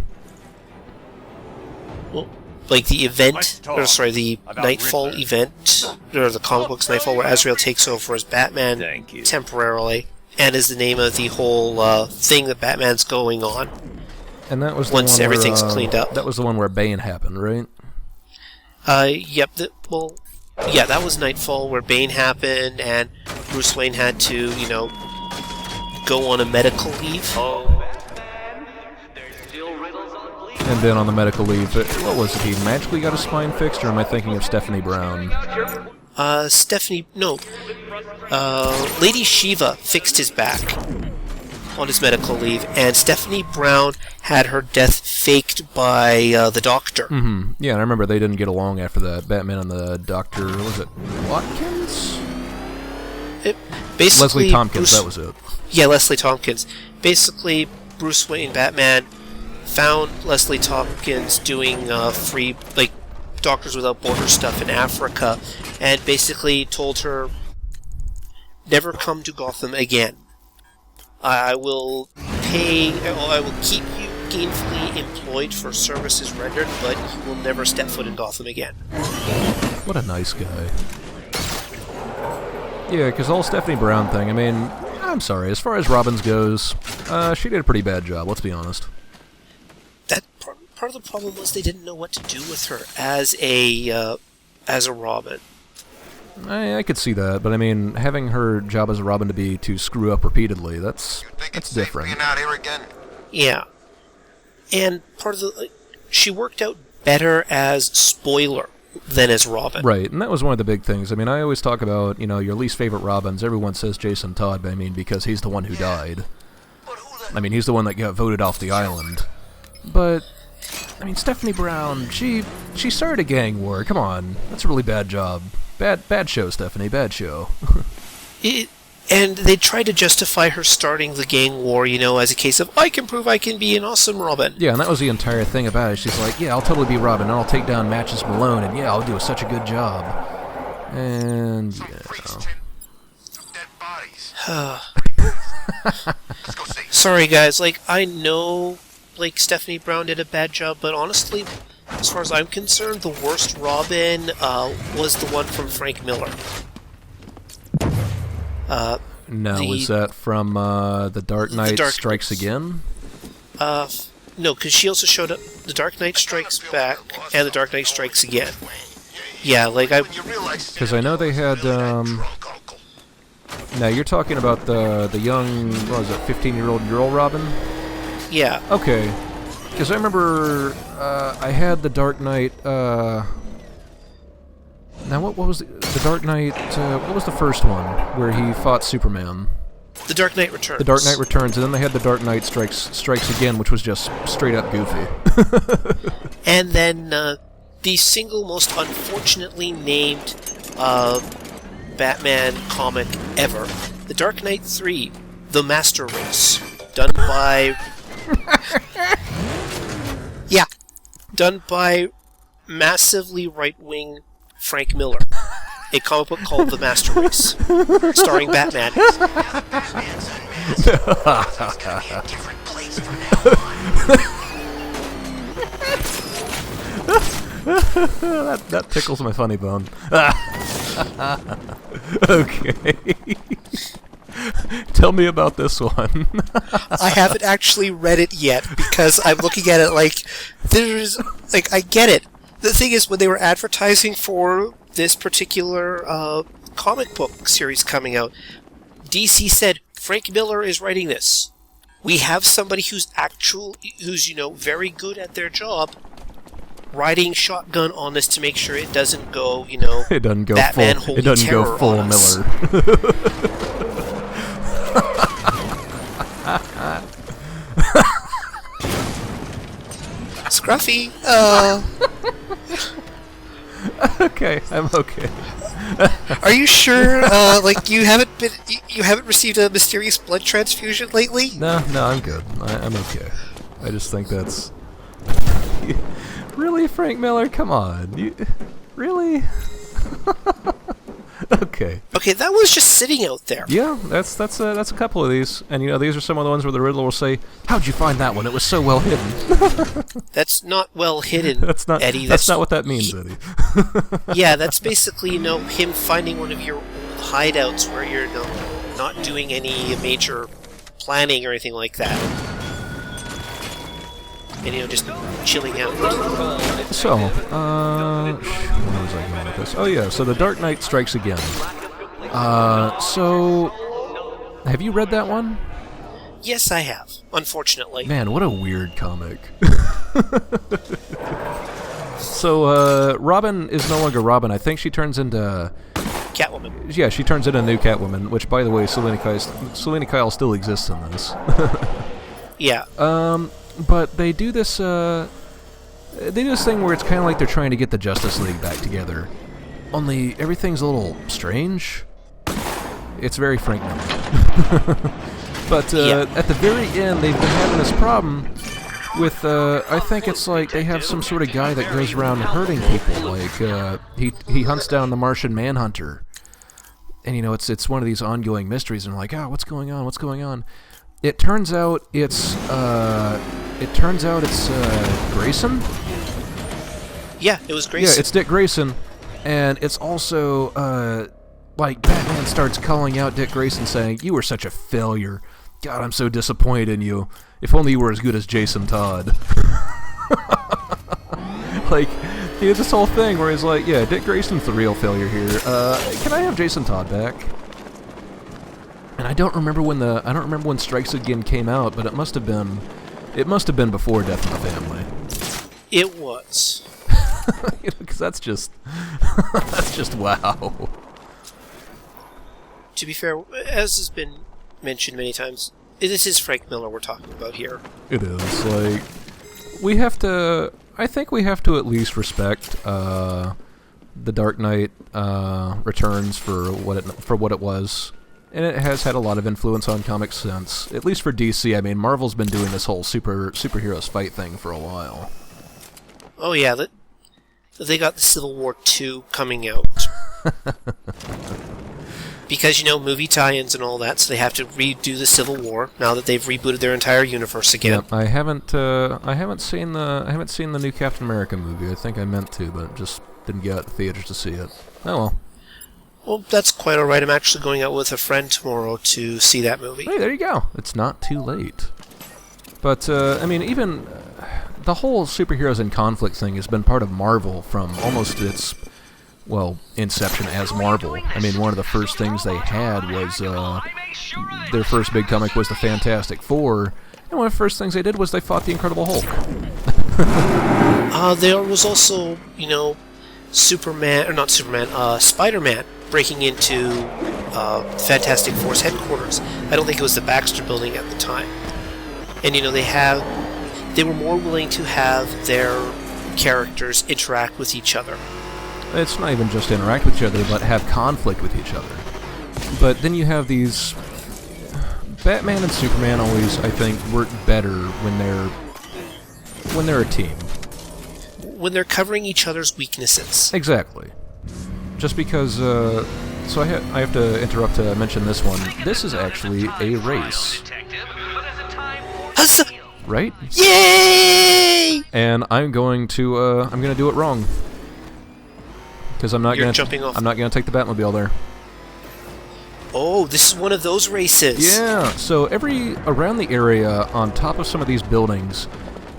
Well, like the event, the Nightfall event, or the comic books Nightfall, where Azrael takes over as Batman temporarily, and is the name of the whole thing that Batman's going on. And that was the once one everything's where, cleaned up. That was the one where Bane happened, right? Yep. Yeah, that was Nightfall, where Bane happened, and Bruce Wayne had to, go on a medical leave. Oh, Batman, there's still riddles on bleed. And then on the medical leave, what was it? He magically got his spine fixed, or am I thinking of Stephanie Brown? Lady Shiva fixed his back on his medical leave, and Stephanie Brown had her death faked by the Doctor. Mm-hmm. Yeah, and I remember they didn't get along after that. Batman and the Doctor, was it Watkins? Basically, Leslie Tompkins, that was it. Yeah, Leslie Tompkins. Basically, Bruce Wayne, Batman, found Leslie Tompkins doing free, Doctors Without Borders stuff in Africa, and basically told her, never come to Gotham again. I will keep you gainfully employed for services rendered, but you will never step foot in Gotham again. What a nice guy. Yeah, because the whole Stephanie Brown thing, I mean, I'm sorry, as far as Robin's goes, she did a pretty bad job, let's be honest. That part of the problem was they didn't know what to do with her as a Robin. I could see that, but I mean, having her job as a Robin to screw up repeatedly, that's different. Being out here again? Yeah. And she worked out better as Spoiler than as Robin. Right, and that was one of the big things. I mean, I always talk about, your least favorite Robins. Everyone says Jason Todd, but I mean, because he's the one who died. I mean, he's the one that got voted off the island. But, I mean, Stephanie Brown, she started a gang war. Come on, that's a really bad job. Bad show, Stephanie, bad show. And they tried to justify her starting the gang war, as a case of, I can prove I can be an awesome Robin. Yeah, and that was the entire thing about it. She's like, yeah, I'll totally be Robin, and I'll take down Matches Malone, and yeah, I'll do such a good job. And, Sorry, guys, I know, Stephanie Brown did a bad job, but honestly, as far as I'm concerned, the worst Robin was the one from Frank Miller. was that from The Dark Knight Strikes Again? No, because she also showed up The Dark Knight Strikes Back and The Dark Knight Strikes Again. Yeah, because I know they had, now you're talking about the young, 15-year-old girl Robin? Yeah. Okay. Because I remember I had The Dark Knight, now what was the Dark Knight, what was the first one where he fought Superman? The Dark Knight Returns. The Dark Knight Returns, and then they had The Dark Knight Strikes Again, which was just straight up goofy. And then the single most unfortunately named Batman comic ever, The Dark Knight 3, The Master Race, done by... yeah, done by massively right-wing Frank Miller. A comic book called The Master Race, starring Batman. that tickles my funny bone. Okay. Tell me about this one. I haven't actually read it yet because I'm looking at it I get it. The thing is, when they were advertising for this particular comic book series coming out, DC said, Frank Miller is writing this. We have somebody who's very good at their job, riding shotgun on this to make sure it doesn't go, it doesn't go Batman full. It doesn't go full Miller. Scruffy. Okay, I'm okay. Are you sure? You haven't received a mysterious blood transfusion lately? No, I'm good. I'm okay. I just think that's really Frank Miller. Come on, really? Okay. Okay, that was just sitting out there. Yeah, that's a couple of these, and these are some of the ones where the Riddler will say, "How'd you find that one? It was so well hidden." That's not well hidden, that's not Eddie. That's not what that means, Eddie. Yeah, that's basically him finding one of your old hideouts where you're not doing any major planning or anything like that. and just chilling out. So, where was I going with this? Oh yeah, so The Dark Knight Strikes Again. So, have you read that one? Yes, I have, unfortunately. Man, what a weird comic. So, Robin is no longer Robin. I think she turns into... Catwoman. Yeah, she turns into a new Catwoman, which, by the way, Selena Kyle still exists in this. Yeah. But they do this, thing where it's kind of like they're trying to get the Justice League back together. Only everything's a little strange. It's very Frank Miller. But at the very end, they've been having this problem with, I think it's like they have some sort of guy that goes around hurting people. Like, he hunts down the Martian Manhunter. And, it's one of these ongoing mysteries, and I'm like, what's going on? What's going on? It turns out it's Grayson? Yeah, it was Grayson. Yeah, it's Dick Grayson. And it's also, like, Batman starts calling out Dick Grayson saying, "You were such a failure. God, I'm so disappointed in you. If only you were as good as Jason Todd." Like, this whole thing where he's like, yeah, Dick Grayson's the real failure here. Can I have Jason Todd back? And I don't remember when Strikes Again came out, but it must have been before Death in the Family. It was. Because that's just wow. To be fair, as has been mentioned many times, this is Frank Miller we're talking about here. It is. Like, I think we have to at least respect The Dark Knight Returns for what it was. And it has had a lot of influence on comics since. At least for DC. I mean, Marvel's been doing this whole superheroes fight thing for a while. Oh yeah, they got the Civil War 2 coming out. Because, movie tie-ins and all that, so they have to redo the Civil War now that they've rebooted their entire universe again. Yeah, I haven't seen the new Captain America movie. I think I meant to, but just didn't get out to theaters to see it. Oh well. Well, that's quite alright. I'm actually going out with a friend tomorrow to see that movie. Hey, there you go. It's not too late. But, I mean, even the whole superheroes in conflict thing has been part of Marvel from almost its, inception as Marvel. I mean, one of the first things they had was, their first big comic was the Fantastic Four, and one of the first things they did was they fought the Incredible Hulk. There was also, Spider-Man breaking into Fantastic Four's headquarters. I don't think it was the Baxter Building at the time. And, they were more willing to have their characters interact with each other. It's not even just interact with each other, but have conflict with each other. But then you have these... Batman and Superman always, I think, work better when they're a team. When they're covering each other's weaknesses. Exactly. Just because, so I have to interrupt to mention this one. This is actually a race. Right? Yay! And I'm going to do it wrong. Because I'm not going to take the Batmobile there. Oh, this is one of those races. Yeah. So around the area, on top of some of these buildings,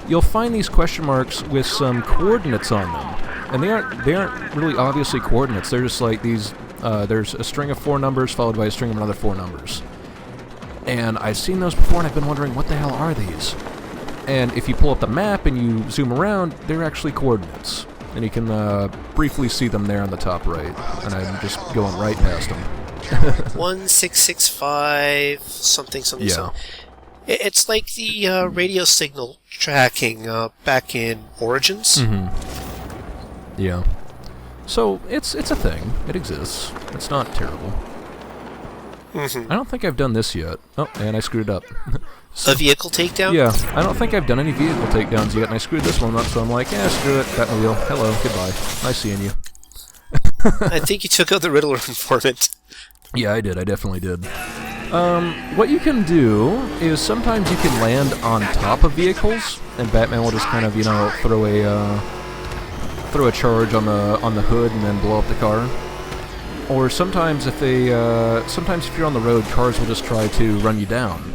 you'll find these question marks with some coordinates on them. And they aren't really obviously coordinates. They're just like these, there's a string of 4 numbers followed by a string of another 4 numbers. And I've seen those before and I've been wondering, what the hell are these? And if you pull up the map and you zoom around, they're actually coordinates. And you can briefly see them there on the top right. And I'm just going right past them. 1665 something. Yeah. It's like the radio signal tracking back in Origins. Mm-hmm. Yeah. So it's a thing. It exists. It's not terrible. Mm-hmm. I don't think I've done this yet. Oh, and I screwed up. A vehicle takedown? Yeah, I don't think I've done any vehicle takedowns yet, and I screwed this one up, so I'm like, screw it, Batmobile, hello, goodbye, nice seeing you. I think you took out the Riddler informant. Yeah, I did, I definitely did. What you can do is sometimes you can land on top of vehicles, and Batman will just kind of, throw a charge on the hood and then blow up the car. Or sometimes if you're on the road, cars will just try to run you down.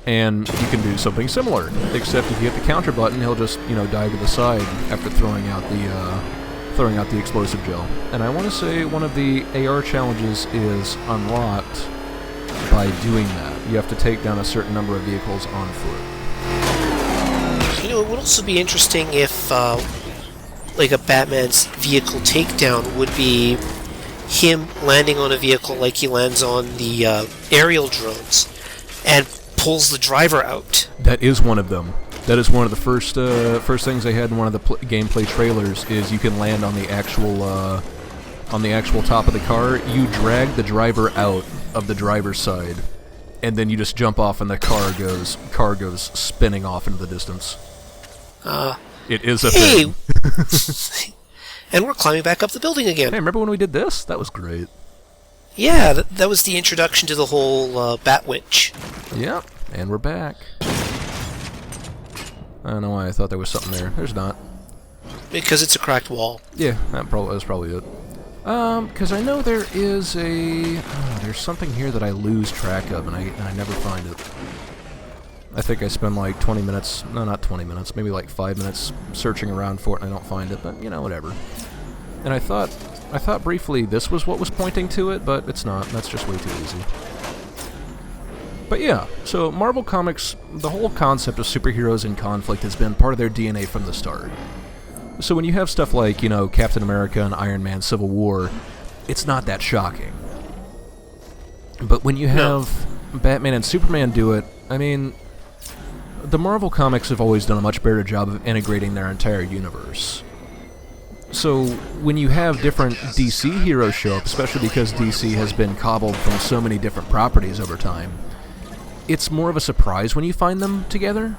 And you can do something similar, except if you hit the counter button, he'll just, dive to the side after throwing out the explosive gel. And I want to say one of the AR challenges is unlocked by doing that. You have to take down a certain number of vehicles on foot. It would also be interesting if, like, a Batman's vehicle takedown would be him landing on a vehicle like he lands on the aerial drones and pulls the driver out. That is one of them. That is one of the first things they had in one of the gameplay trailers. Is you can land on the actual top of the car. You drag the driver out of the driver's side, and then you just jump off, and the car goes spinning off into the distance. It is a thing. And we're climbing back up the building again. Hey, remember when we did this? That was great. Yeah, that was the introduction to the whole Bat Winch. Yep, and we're back. I don't know why I thought there was something there. There's not. Because it's a cracked wall. Yeah, that's probably it. Because I know there is there's something here that I lose track of, and I never find it. I think I spend like 20 minutes, no, not 20 minutes, maybe like 5 minutes searching around for it, and I don't find it, but, whatever. And I thought briefly this was what was pointing to it, but it's not. That's just way too easy. But yeah, so Marvel Comics, the whole concept of superheroes in conflict has been part of their DNA from the start. So when you have stuff like, Captain America and Iron Man Civil War, it's not that shocking. But when you have Batman and Superman do it, I mean, the Marvel Comics have always done a much better job of integrating their entire universe. So when you have different DC heroes show up, especially because DC has been cobbled from so many different properties over time, it's more of a surprise when you find them together.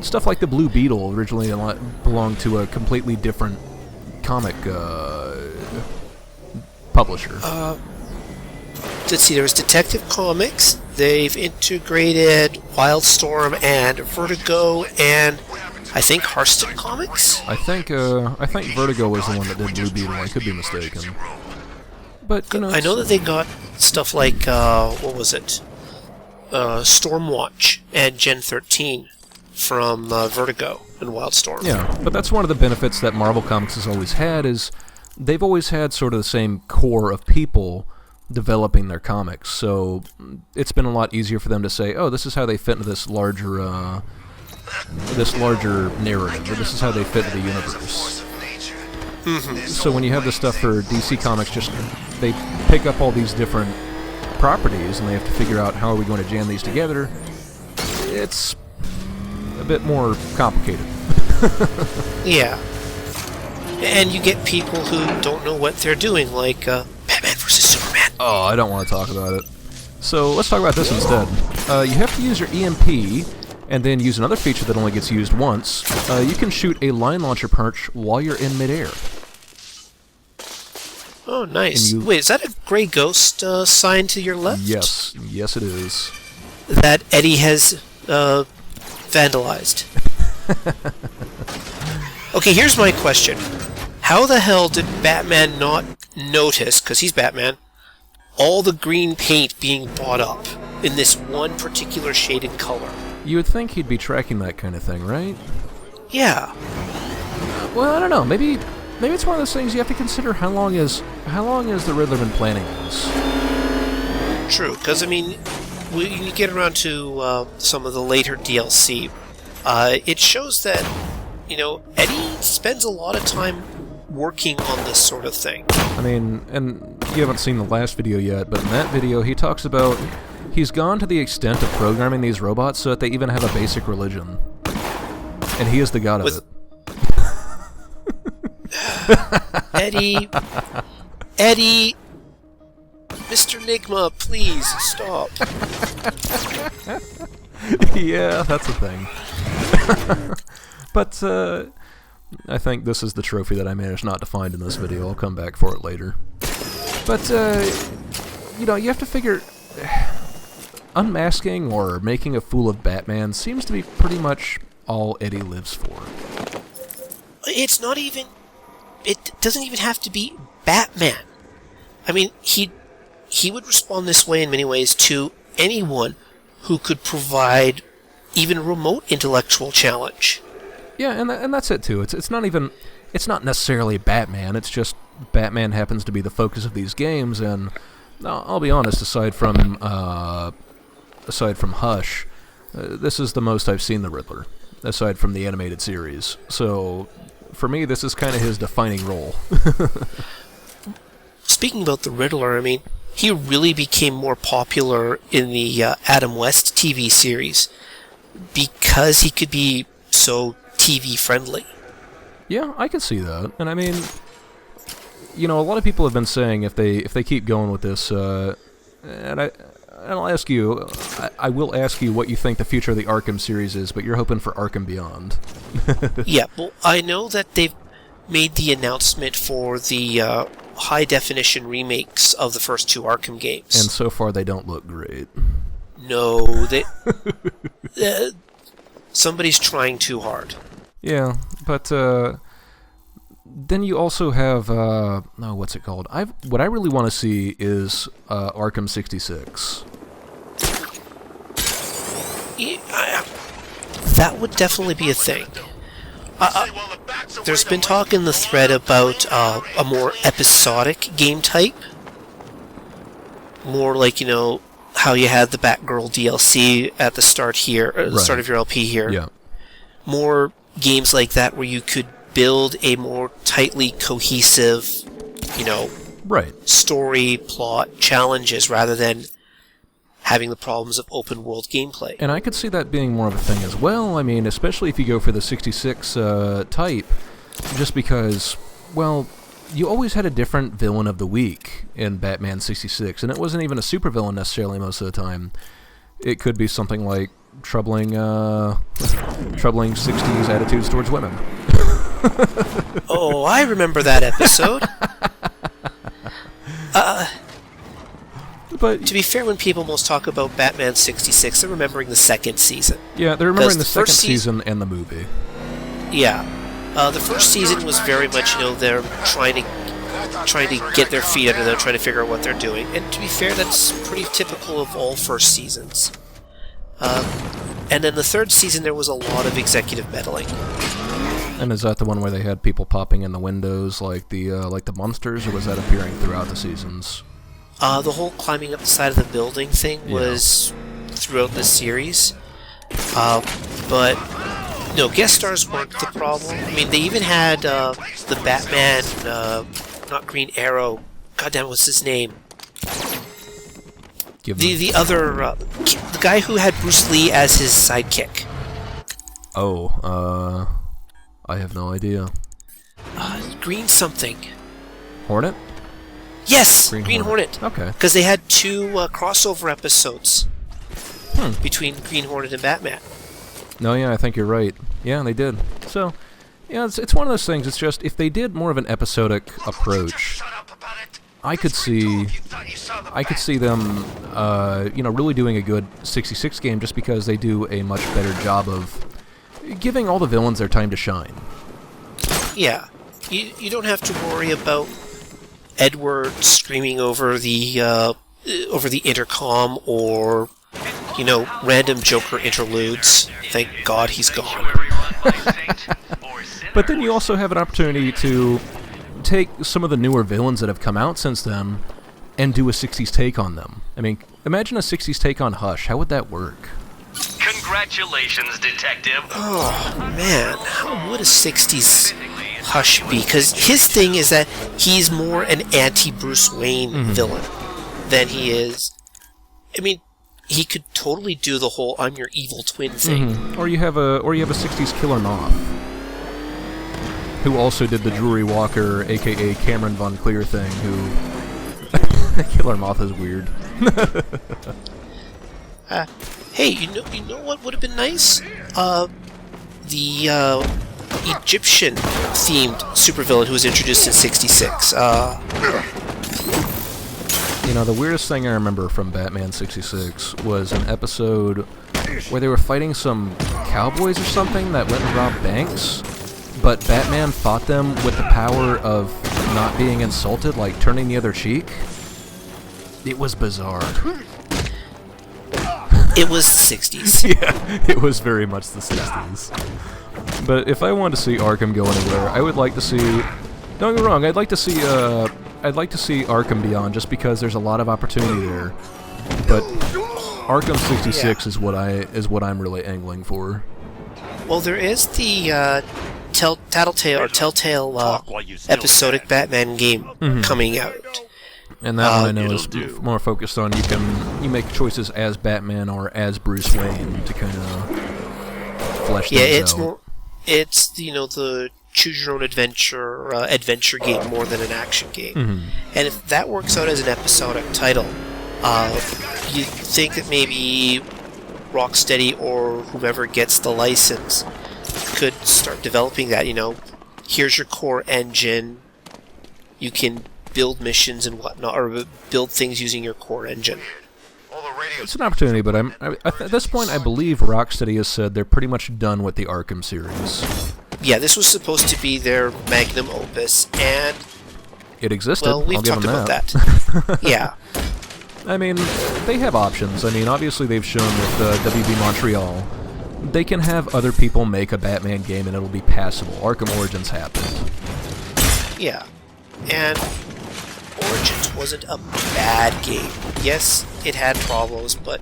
Stuff like the Blue Beetle originally belonged to a completely different comic publisher. Let's see, there was Detective Comics. They've integrated Wildstorm and Vertigo and I think Hearthstone Comics? I think Vertigo was the one that did Blue Beetle. I could be mistaken. But, I know that they got stuff like, what was it? Stormwatch and Gen 13 from Vertigo and Wildstorm. Yeah, but that's one of the benefits that Marvel Comics has always had, is they've always had sort of the same core of people developing their comics, so it's been a lot easier for them to say, oh, this is how they fit into this larger narrative, or this is how they fit into the universe. Mm-hmm. So when you have the stuff for DC Comics, just they pick up all these different properties, and they have to figure out how are we going to jam these together. It's a bit more complicated. Yeah. And you get people who don't know what they're doing, like Batman vs. Superman. Oh, I don't want to talk about it. So let's talk about this instead. You have to use your EMP, and then use another feature that only gets used once. You can shoot a line launcher punch while you're in midair. Oh, nice. Wait, is that a gray ghost sign to your left? Yes. Yes, it is. That Eddie has vandalized. Okay, here's my question. How the hell did Batman not notice, because he's Batman, all the green paint being bought up in this one particular shaded color? You would think he'd be tracking that kind of thing, right? Yeah. Well, I don't know. Maybe it's one of those things you have to consider. How long has the Riddler been planning this? True, because I mean, when you get around to some of the later DLC, it shows that Eddie spends a lot of time working on this sort of thing. I mean, and you haven't seen the last video yet, but in that video he talks about he's gone to the extent of programming these robots so that they even have a basic religion, and he is the god of it. Eddie, Mr. Nigma, please stop. Yeah, that's a thing. But I think this is the trophy that I managed not to find in this video. I'll come back for it later. But you have to figure, unmasking or making a fool of Batman seems to be pretty much all Eddie lives for. It's not even. It doesn't even have to be Batman. I mean, he would respond this way in many ways to anyone who could provide even a remote intellectual challenge. Yeah, and that's it too. It's not necessarily Batman. It's just Batman happens to be the focus of these games, and I'll be honest. Aside from Hush, this is the most I've seen the Riddler, aside from the animated series. So, for me, this is kind of his defining role. Speaking about the Riddler, I mean, he really became more popular in the Adam West TV series because he could be so TV friendly. Yeah, I can see that. And I mean, a lot of people have been saying if they keep going with this, and I'll ask you, I will ask you what you think the future of the Arkham series is, but you're hoping for Arkham Beyond. Yeah, well, I know that they've made the announcement for the high-definition remakes of the first 2 Arkham games. And so far, they don't look great. No, somebody's trying too hard. Yeah, but then you also have what's it called? What I really want to see is Arkham 66. Yeah, that would definitely be a thing. There's been talk in the thread about a more episodic game type. More like, how you had the Batgirl DLC at the start here, at the start of your LP here. Yeah. More games like that where you could build a more tightly cohesive, story, plot, challenges, rather than having the problems of open world gameplay. And I could see that being more of a thing as well. I mean, especially if you go for the 66 type, just because, well, you always had a different villain of the week in Batman 66, and it wasn't even a supervillain necessarily most of the time. It could be something like troubling 60s attitudes towards women. Oh, I remember that episode. But to be fair, when people most talk about Batman 66, they're remembering the second season. Yeah, they're remembering the second season and the movie. Yeah. The first season was very much, they're trying to get their feet under them, trying to figure out what they're doing. And to be fair, that's pretty typical of all first seasons. And then the third season, there was a lot of executive meddling. And is that the one where they had people popping in the windows like the monsters, or was that appearing throughout the seasons? The whole climbing up the side of the building thing was throughout the series. But no, guest stars weren't the problem. I mean, they even had the Batman, not Green Arrow. Goddamn, what's his name? The other the guy who had Bruce Lee as his sidekick. Oh, I have no idea. Green something. Hornet? Yes, Green Hornet. Okay. Because they had 2 crossover episodes between Green Hornet and Batman. No, yeah, I think you're right. Yeah, they did. So, yeah, it's one of those things. It's just, if they did more of an episodic approach, I could see them, really doing a good 66 game, just because they do a much better job of giving all the villains their time to shine. Yeah, you don't have to worry about Edward screaming over the intercom, or random Joker interludes. Thank God he's gone. But then you also have an opportunity to take some of the newer villains that have come out since then and do a 60s take on them. I mean, imagine a 60s take on Hush. How would that work? Congratulations, Detective. Oh, man. How would a 60s Hush be? Because his thing is that he's more an anti-Bruce Wayne villain than he is... I mean, he could totally do the whole "I'm your evil twin" thing. Or you have a 60s Killer Moth, who also did the Drury Walker, aka Cameron Von Clear thing. Who Killer Moth is weird. Hey, you know what would have been nice? The Egyptian-themed supervillain who was introduced in '66. The weirdest thing I remember from Batman 66 was an episode where they were fighting some cowboys or something that went and robbed banks, but Batman fought them with the power of not being insulted, like turning the other cheek. It was bizarre. It was the 60s. Yeah, it was very much the 60s. But if I wanted to see Arkham go anywhere, I would like to see... Don't get me wrong, I'd like to see Arkham Beyond, just because there's a lot of opportunity there. But Arkham 66 is what I'm really angling for. Well, there is the Telltale episodic Batman game coming out. And that one I know is more focused on you make choices as Batman or as Bruce Wayne to kind of flesh things out. It's the choose your own adventure adventure game more than an action game. And if that works out as an episodic title, you think that maybe Rocksteady or whomever gets the license could start developing that. Here's your core engine. You can build missions and whatnot, or build things using your core engine. It's an opportunity, but at this point, I believe Rocksteady has said they're pretty much done with the Arkham series. Yeah, this was supposed to be their magnum opus, and it existed. Well, we've I'll give talked them about that. Yeah. I mean, they have options. I mean, obviously they've shown with WB Montreal, they can have other people make a Batman game and it'll be passable. Arkham Origins happened. Yeah. And Origins wasn't a bad game. Yes, it had problems, but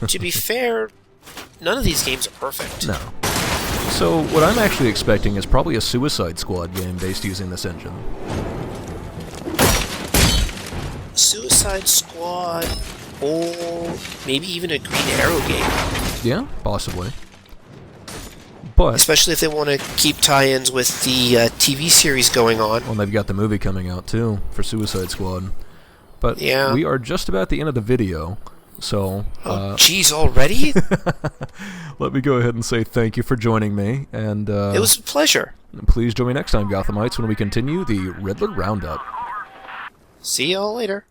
to be fair, none of these games are perfect. No. So, what I'm actually expecting is probably a Suicide Squad game based using this engine. Suicide Squad, or maybe even a Green Arrow game. Yeah, possibly. But especially if they want to keep tie-ins with the TV series going on. Well, they've got the movie coming out, too, for Suicide Squad. But yeah. We are just about at the end of the video, so... Oh, jeez, already? Let me go ahead and say thank you for joining me, and... it was a pleasure. Please join me next time, Gothamites, when we continue the Riddler Roundup. See y'all later.